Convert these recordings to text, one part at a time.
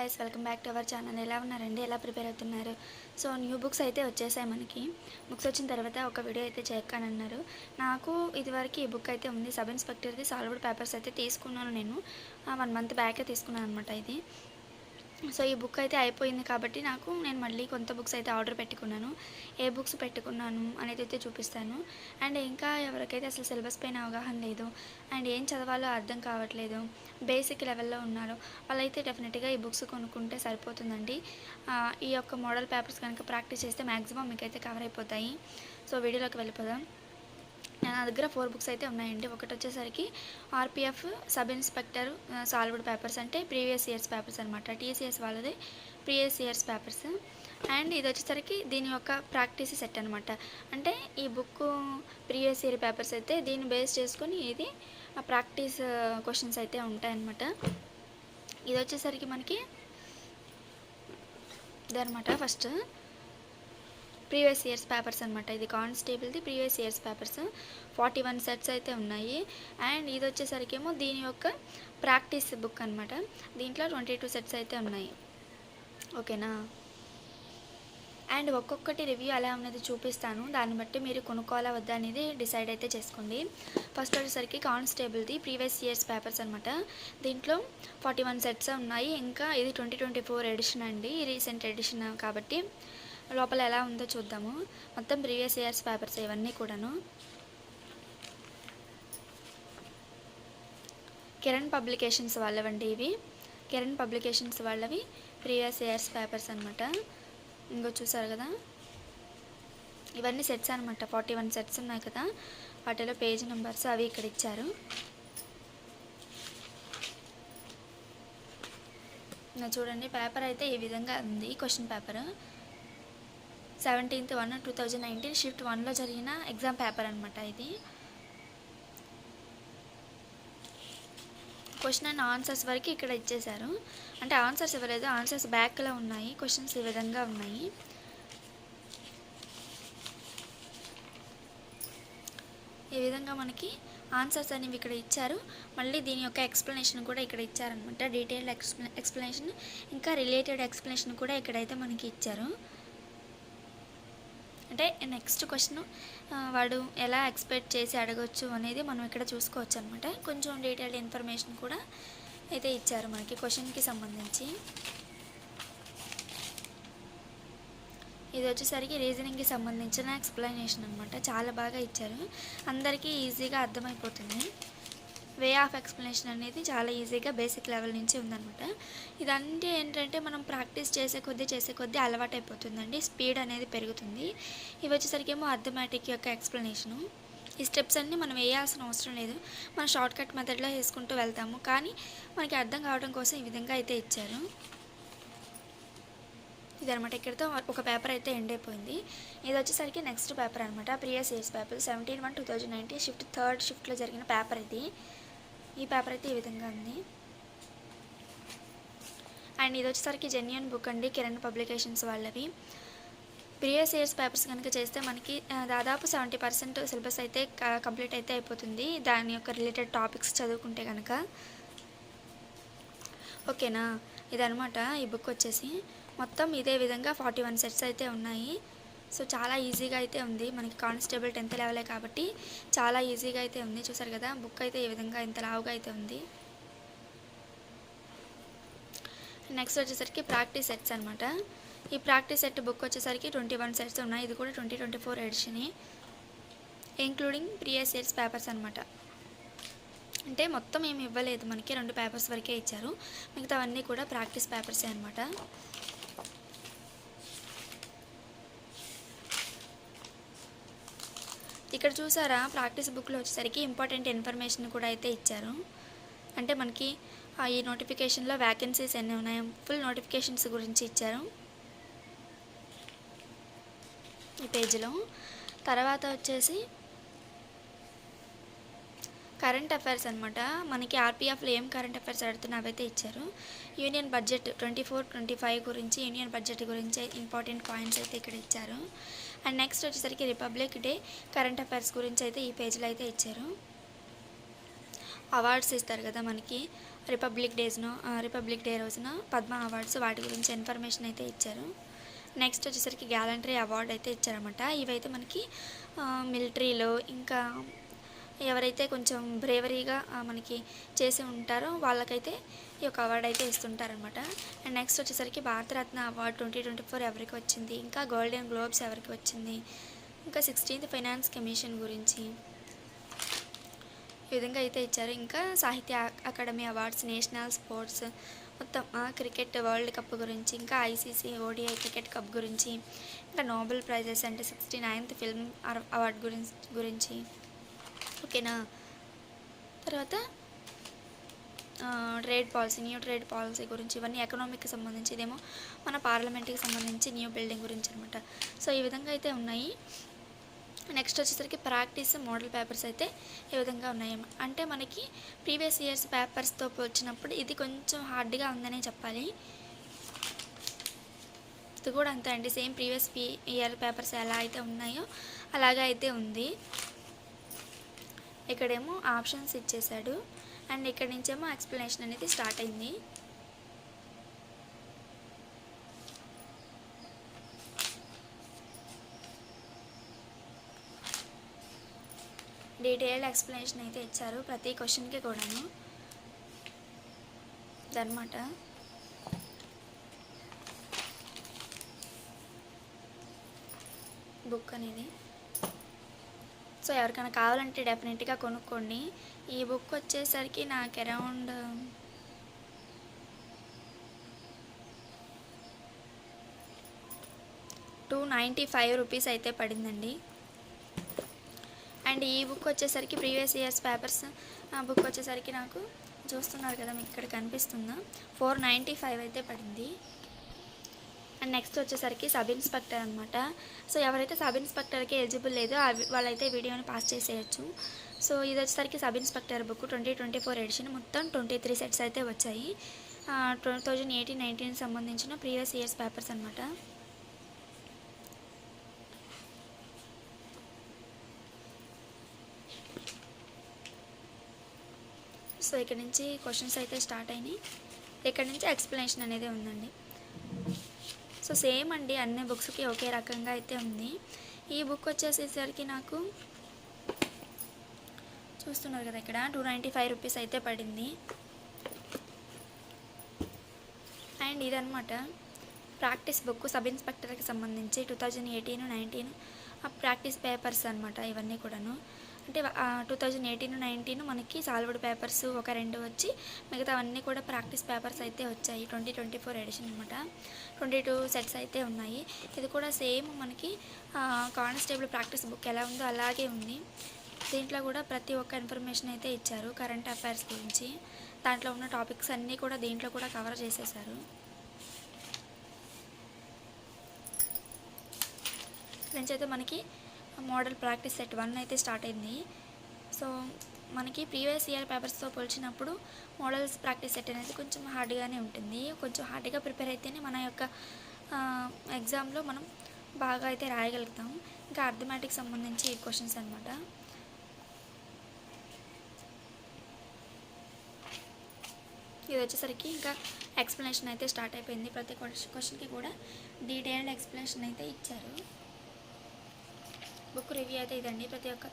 Guys, welcome back to our channel. ఎలా ఉన్నారండి? ఎలా ప్రిపేర్ అవుతున్నారు? సో న్యూ బుక్స్ అయితే వచ్చేసాయి. మనకి బుక్స్ వచ్చిన తర్వాత ఒక వీడియో అయితే చేయక్కనన్నారు. నాకు ఇదివరకు ఈ బుక్ అయితే ఉంది, సబ్ ఇన్స్పెక్టర్ది సాల్వ్డ్ పేపర్స్ అయితే తీసుకున్నాను. నేను 1 మంత్ బ్యాకే తీసుకున్నాను అనమాట ఇది. సో ఈ బుక్ అయితే అయిపోయింది కాబట్టి నేను మళ్ళీ కొంత బుక్స్ అయితే ఆర్డర్ పెట్టుకున్నాను. ఏ బుక్స్ పెట్టుకున్నాను అనేది అయితే చూపిస్తాను. అండ్ ఇంకా ఎవరికైతే అసలు సిలబస్ పైన అవగాహన లేదు అండ్ ఏం చదవాలో అర్థం కావట్లేదు, బేసిక్ లెవెల్లో ఉన్నారో వాళ్ళైతే డెఫినెట్గా ఈ బుక్స్ కొనుక్కుంటే సరిపోతుందండి. ఈ యొక్క మోడల్ పేపర్స్ కనుక ప్రాక్టీస్ చేస్తే మ్యాక్సిమం మీకైతే కవర్ అయిపోతాయి. సో వీడియోలోకి వెళ్ళిపోదాం. నా దగ్గర 4 బుక్స్ అయితే ఉన్నాయండి. ఒకటి వచ్చేసరికి RPF sub inspector solved papers, అంటే ప్రీవియస్ ఇయర్స్ పేపర్స్ అనమాట. టీసీఎస్ వాళ్ళది ప్రీవియస్ ఇయర్స్ పేపర్స్. అండ్ ఇది వచ్చేసరికి దీని యొక్క ప్రాక్టీస్ సెట్ అనమాట. అంటే ఈ బుక్ ప్రీవియస్ ఇయర్ పేపర్స్ అయితే దీన్ని బేస్ చేసుకొని ఇది ప్రాక్టీస్ క్వశ్చన్స్ అయితే ఉంటాయన్నమాట. ఇది వచ్చేసరికి మనకి ఇదనమాట. ఫస్ట్ ప్రీవియస్ ఇయర్స్ పేపర్స్ అనమాట. ఇది కానిస్టేబుల్ది ప్రీవియస్ ఇయర్స్ పేపర్స్ 41 సెట్స్ అయితే ఉన్నాయి. అండ్ ఇది వచ్చేసరికి ఏమో దీని యొక్క ప్రాక్టీస్ బుక్ అనమాట. దీంట్లో 22 సెట్స్ అయితే ఉన్నాయి. ఓకేనా? అండ్ ఒక్కొక్కటి రివ్యూ ఎలా ఉన్నది చూపిస్తాను. దాన్ని బట్టి మీరు కొనుక్కోవాలా వద్దా అనేది డిసైడ్ అయితే చేసుకోండి. ఫస్ట్ వచ్చేసరికి కానిస్టేబుల్ది ప్రీవియస్ ఇయర్స్ పేపర్స్ అనమాట. దీంట్లో 41 సెట్స్ ఉన్నాయి. ఇంకా ఇది 2024 ఎడిషన్ అండి, రీసెంట్ ఎడిషన్ కాబట్టి లోపల ఎలా ఉందో చూద్దాము. మొత్తం ప్రీవియస్ ఇయర్స్ పేపర్స్ ఇవన్నీ కూడాను. కిరణ్ పబ్లికేషన్స్ వాళ్ళవండి ఇవి. కిరణ్ పబ్లికేషన్స్ వాళ్ళవి ప్రీవియస్ ఇయర్స్ పేపర్స్ అనమాట. ఇంకో చూసారు కదా, ఇవన్నీ సెట్స్ అనమాట. 41 సెట్స్ ఉన్నాయి కదా, వాటిలో పేజ్ నెంబర్స్ అవి ఇక్కడ ఇచ్చారు. చూడండి, పేపర్ అయితే ఈ విధంగా ఉంది. క్వశ్చన్ పేపర్ 17/1/2019 షిఫ్ట్ 1లో జరిగిన ఎగ్జామ్ పేపర్ అనమాట. ఇది క్వశ్చన్ అండ్ ఆన్సర్స్ వరకు ఇక్కడ ఇచ్చేశారు. అంటే ఆన్సర్స్ ఇవ్వలేదు, ఆన్సర్స్ బ్యాక్లో ఉన్నాయి. క్వశ్చన్స్ ఈ విధంగా ఉన్నాయి. ఈ విధంగా మనకి ఆన్సర్స్ అనేవి ఇక్కడ ఇచ్చారు. మళ్ళీ దీని యొక్క ఎక్స్ప్లెనేషన్ కూడా ఇక్కడ ఇచ్చారనమాట. డీటెయిల్డ్ ఎక్స్ప్లెనేషన్ ఇంకా రిలేటెడ్ ఎక్స్ప్లెనేషన్ కూడా ఇక్కడైతే మనకి ఇచ్చారు. అంటే నెక్స్ట్ క్వశ్చన్ వాడు ఎలా ఎక్స్పెక్ట్ చేసి అడగొచ్చు అనేది మనం ఇక్కడ చూసుకోవచ్చు అనమాట. కొంచెం డీటెయిల్డ్ ఇన్ఫర్మేషన్ కూడా అయితే ఇచ్చారు మనకి క్వశ్చన్కి సంబంధించి. ఇది వచ్చేసరికి రీజనింగ్కి సంబంధించిన ఎక్స్ప్లెనేషన్ అనమాట. చాలా బాగా ఇచ్చారు, అందరికీ ఈజీగా అర్థమైపోతుంది. వే ఆఫ్ ఎక్స్ప్లెనేషన్ అనేది చాలా ఈజీగా బేసిక్ లెవెల్ నుంచి ఉందన్నమాట. ఇదంటే ఏంటంటే మనం ప్రాక్టీస్ చేసే కొద్దీ అలవాటు అయిపోతుందండి, స్పీడ్ అనేది పెరుగుతుంది. ఇవి వచ్చేసరికి ఏమో అర్థమెటిక్ యొక్క ఎక్స్ప్లెనేషను. ఈ స్టెప్స్ అన్నీ మనం వేయాల్సిన అవసరం లేదు, మనం షార్ట్ కట్ మెథడ్లో వేసుకుంటూ వెళ్తాము. కానీ మనకి అర్థం కావడం కోసం ఈ విధంగా అయితే ఇచ్చారు. ఇదనమాట. ఇక్కడితో ఒక పేపర్ అయితే ఎండ్ అయిపోయింది. ఇది వచ్చేసరికి నెక్స్ట్ పేపర్ అనమాట. Previous years paper 17/1/2019 shift 3rd షిఫ్ట్లో జరిగిన పేపర్ ఇది. ఈ పేపర్ అయితే ఈ విధంగా ఉంది. అండ్ ఇది వచ్చేసరికి జెన్యూన్ బుక్ అండి, కిరణ్ పబ్లికేషన్స్ వాళ్ళవి. ప్రీవియస్ ఇయర్స్ పేపర్స్ కనుక చేస్తే మనకి దాదాపు 70% సిలబస్ అయితే కంప్లీట్ అయితే అయిపోతుంది, దాని యొక్క రిలేటెడ్ టాపిక్స్ చదువుకుంటే కనుక. ఓకేనా? ఇదనమాట ఈ బుక్ వచ్చేసి. మొత్తం ఇదే విధంగా 41 సెట్స్ అయితే ఉన్నాయి. సో చాలా ఈజీగా అయితే ఉంది. మనకి కానిస్టేబుల్ 10th లెవెలే కాబట్టి చాలా ఈజీగా అయితే ఉంది. చూసారు కదా, బుక్ అయితే ఈ విధంగా ఇంత లావుగా అయితే ఉంది. నెక్స్ట్ వచ్చేసరికి ప్రాక్టీస్ సెట్స్ అనమాట. ఈ ప్రాక్టీస్ సెట్ బుక్ వచ్చేసరికి 21 సెట్స్ ఉన్నాయి. ఇది కూడా 2024 edition, including previous years papers అనమాట. అంటే మొత్తం ఏమి ఇవ్వలేదు మనకి, 2 పేపర్స్ వరకే ఇచ్చారు. మిగతావన్నీ కూడా ప్రాక్టీస్ పేపర్సే అనమాట. ఇక్కడ చూసారా, ప్రాక్టీస్ బుక్లో వచ్చేసరికి ఇంపార్టెంట్ ఇన్ఫర్మేషన్ కూడా అయితే ఇచ్చారు. అంటే మనకి ఈ నోటిఫికేషన్లో వ్యాకెన్సీస్ ఎన్ని ఉన్నాయో ఫుల్ నోటిఫికేషన్స్ గురించి ఇచ్చారు ఈ పేజీలో. తర్వాత వచ్చేసి కరెంట్ అఫైర్స్ అనమాట. మనకి ఆర్పిఎఫ్లో ఏం కరెంట్ అఫైర్స్ అడుగుతున్నా అవైతే ఇచ్చారు. యూనియన్ బడ్జెట్ 24-25 గురించి, యూనియన్ బడ్జెట్ గురించి ఇంపార్టెంట్ పాయింట్స్ అయితే ఇక్కడ ఇచ్చారు. అండ్ నెక్స్ట్ వచ్చేసరికి రిపబ్లిక్ డే కరెంట్ అఫైర్స్ గురించి అయితే ఈ పేజీలో అయితే ఇచ్చారు. అవార్డ్స్ ఇస్తారు కదా మనకి, రిపబ్లిక్ డే రోజున పద్మ అవార్డ్స్ వాటి గురించి ఇన్ఫర్మేషన్ అయితే ఇచ్చారు. నెక్స్ట్ వచ్చేసరికి గ్యాలంటరీ అవార్డు అయితే ఇచ్చారన్నమాట. ఇవైతే మనకి మిలిటరీలో ఇంకా ఎవరైతే కొంచెం బ్రేవరీగా మనకి చేసి ఉంటారో వాళ్ళకైతే ఈ యొక్క అవార్డు అయితే ఇస్తుంటారనమాట. అండ్ నెక్స్ట్ వచ్చేసరికి భారతరత్న అవార్డు 2024 ఎవరికి వచ్చింది, ఇంకా గోల్డెన్ గ్లోబ్స్ ఎవరికి వచ్చింది, ఇంకా 16th ఫైనాన్స్ కమిషన్ గురించి ఈ విధంగా అయితే ఇచ్చారు. ఇంకా సాహిత్య అకాడమీ అవార్డ్స్, నేషనల్ స్పోర్ట్స్ మొత్తం క్రికెట్ వరల్డ్ కప్ గురించి, ఇంకా ఐసీసీ ఓడిఐ క్రికెట్ కప్ గురించి, ఇంకా నోబెల్ ప్రైజెస్ అంటే 69th ఫిల్మ్ అవార్డు గురించి ఓకేనా. తర్వాత న్యూ ట్రేడ్ పాలసీ గురించి, ఇవన్నీ ఎకనామిక్కి సంబంధించి, ఇదేమో మన పార్లమెంట్కి సంబంధించి న్యూ బిల్డింగ్ గురించి అనమాట. సో ఈ విధంగా అయితే ఉన్నాయి. నెక్స్ట్ వచ్చేసరికి ప్రాక్టీస్ మోడల్ పేపర్స్ అయితే ఏ విధంగా ఉన్నాయి అంటే మనకి ప్రీవియస్ ఇయర్స్ పేపర్స్తో పోల్చినప్పుడు ఇది కొంచెం హార్డ్గా ఉందనే చెప్పాలి. ఇది కూడా అంతే అండి, సేమ్ ప్రీవియస్ ఇయర్ పేపర్స్ ఎలా అయితే ఉన్నాయో అలాగే అయితే ఉంది. ఇక్కడేమో ఆప్షన్స్ ఇచ్చేసాడు అండ్ ఇక్కడ నుంచేమో ఎక్స్ప్లెనేషన్ అనేది స్టార్ట్ అయింది. డీటెయిల్డ్ ఎక్స్ప్లెనేషన్ అయితే ఇచ్చారు ప్రతి క్వశ్చన్కి కూడాను అదనమాట. బుక్ అనేది సో ఎవరికైనా కావాలంటే డెఫినెట్గా కొనుక్కోండి. ఈ బుక్ వచ్చేసరికి నాకు అరౌండ్ ₹295 అయితే పడిందండి. అండ్ ఈ బుక్ వచ్చేసరికి ప్రీవియస్ ఇయర్స్ పేపర్స్ బుక్ వచ్చేసరికి నాకు చూస్తున్నారు కదా మీకు ఇక్కడ కనిపిస్తుందా, 495 అయితే పడింది. అండ్ నెక్స్ట్ వచ్చేసరికి సబ్ ఇన్స్పెక్టర్ అనమాట. సో ఎవరైతే సబ్ ఇన్స్పెక్టర్కి ఎలిజిబుల్ లేదో వాళ్ళైతే వీడియోని పాస్ చేసేయచ్చు. సో ఇది వచ్చేసరికి సబ్ ఇన్స్పెక్టర్ బుక్ 2024 ఎడిషన్, మొత్తం 23 సెట్స్ అయితే వచ్చాయి. 2018-19 సంబంధించిన ప్రీవియస్ ఇయర్స్ పేపర్స్ అనమాట. సో ఇక్కడ నుంచి క్వశ్చన్స్ అయితే స్టార్ట్ అయినాయి, ఇక్కడ నుంచి ఎక్స్ప్లెనేషన్ అనేది ఉందండి. సో సేమ్ అండి, అన్ని బుక్స్కి ఒకే రకంగా అయితే ఉంది. ఈ బుక్ వచ్చేసేసరికి నాకు చూస్తున్నారు కదా ఇక్కడ ₹295 అయితే పడింది. అండ్ ఇదనమాట ప్రాక్టీస్ బుక్ సబ్ ఇన్స్పెక్టర్కి సంబంధించి 2018-19 ప్రాక్టీస్ పేపర్స్ అనమాట. ఇవన్నీ కూడాను అంటే 2018-19 మనకి సాల్వ్డ్ పేపర్స్ ఒక 2 వచ్చి మిగతావన్నీ కూడా ప్రాక్టీస్ పేపర్స్ అయితే వచ్చాయి. 2024 ఎడిషన్ అనమాట. 22 సెట్స్ అయితే ఉన్నాయి. ఇది కూడా సేమ్ మనకి కానిస్టేబుల్ ప్రాక్టీస్ బుక్ ఎలా ఉందో అలాగే ఉంది. దీంట్లో కూడా ప్రతి ఒక్క ఇన్ఫర్మేషన్ అయితే ఇచ్చారు కరెంట్ అఫైర్స్ గురించి. దాంట్లో ఉన్న టాపిక్స్ అన్నీ కూడా దీంట్లో కూడా కవర్ చేసేసారు. నుంచి అయితే మనకి మోడల్ ప్రాక్టీస్ సెట్ 1 అయితే స్టార్ట్ అయింది. సో మనకి ప్రీవియస్ ఇయర్ పేపర్స్తో పోల్చినప్పుడు మోడల్స్ ప్రాక్టీస్ సెట్ అనేది కొంచెం హార్డ్గానే ఉంటుంది. కొంచెం హార్డ్గా ప్రిపేర్ అయితేనే మన యొక్క ఎగ్జామ్లో మనం బాగా అయితే రాయగలుగుతాం. ఇంకా అర్థమెటిక్ సంబంధించి క్వశ్చన్స్ అనమాట. ఇది వచ్చేసరికి ఇంకా ఎక్స్ప్లెనేషన్ అయితే స్టార్ట్ అయిపోయింది. ప్రతి క్వశ్చన్కి కూడా డీటెయిల్డ్ ఎక్స్ప్లెనేషన్ అయితే ఇచ్చారు. బుక్ రివ్యూ అయితే ఇదండి. ప్రతి ఒక్క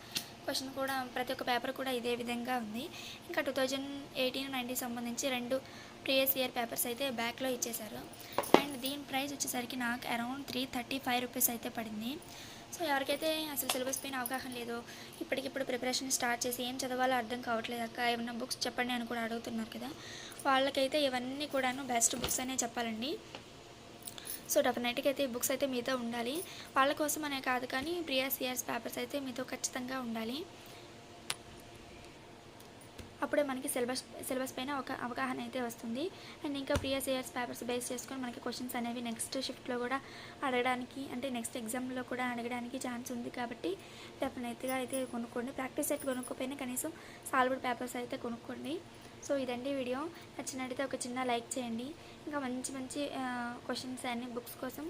క్వశ్చన్ కూడా ప్రతి ఒక్క పేపర్ కూడా ఇదే విధంగా ఉంది. ఇంకా 2018-19 సంబంధించి 2 ప్రీవియస్ ఇయర్ పేపర్స్ అయితే బ్యాక్లో ఇచ్చేశారు. అండ్ దీని ప్రైస్ వచ్చేసరికి నాకు అరౌండ్ ₹335 అయితే పడింది. సో ఎవరికైతే అసలు సిలబస్ పైన అవగాహన లేదో, ఇప్పటికిప్పుడు ప్రిపరేషన్ స్టార్ట్ చేసి ఏం చదవాలో అర్థం కావట్లేదు అక్క, ఏమన్నా బుక్స్ చెప్పండి అని కూడా అడుగుతున్నారు కదా, వాళ్ళకైతే ఇవన్నీ కూడాను బెస్ట్ బుక్స్ అనే చెప్పాలండి. సో డెఫినెట్గా అయితే ఈ బుక్స్ అయితే మీతో ఉండాలి. వాళ్ళ కోసం అనే కాదు కానీ ప్రీవియస్ ఇయర్స్ పేపర్స్ అయితే మీతో ఖచ్చితంగా ఉండాలి. అప్పుడే మనకి సిలబస్ పైన ఒక అవగాహన అయితే వస్తుంది. అండ్ ఇంకా ప్రీవియస్ ఇయర్స్ పేపర్స్ బేస్ చేసుకొని మనకి క్వశ్చన్స్ అనేవి నెక్స్ట్ షిఫ్ట్లో కూడా అడగడానికి, అంటే నెక్స్ట్ ఎగ్జామ్లో కూడా అడగడానికి ఛాన్స్ ఉంది. కాబట్టి డెఫినెట్గా అయితే కొనుక్కోండి. ప్రాక్టీస్ సెట్ కొనుక్కోపోయినా కనీసం సాల్వ్డ్ పేపర్స్ అయితే కొనుక్కోండి. సో ఇదండి వీడియో. నచ్చినట్టయితే ఒక చిన్న లైక్ చేయండి. ఇంకా మంచి మంచి క్వశ్చన్స్ అన్ని బుక్స్ కోసం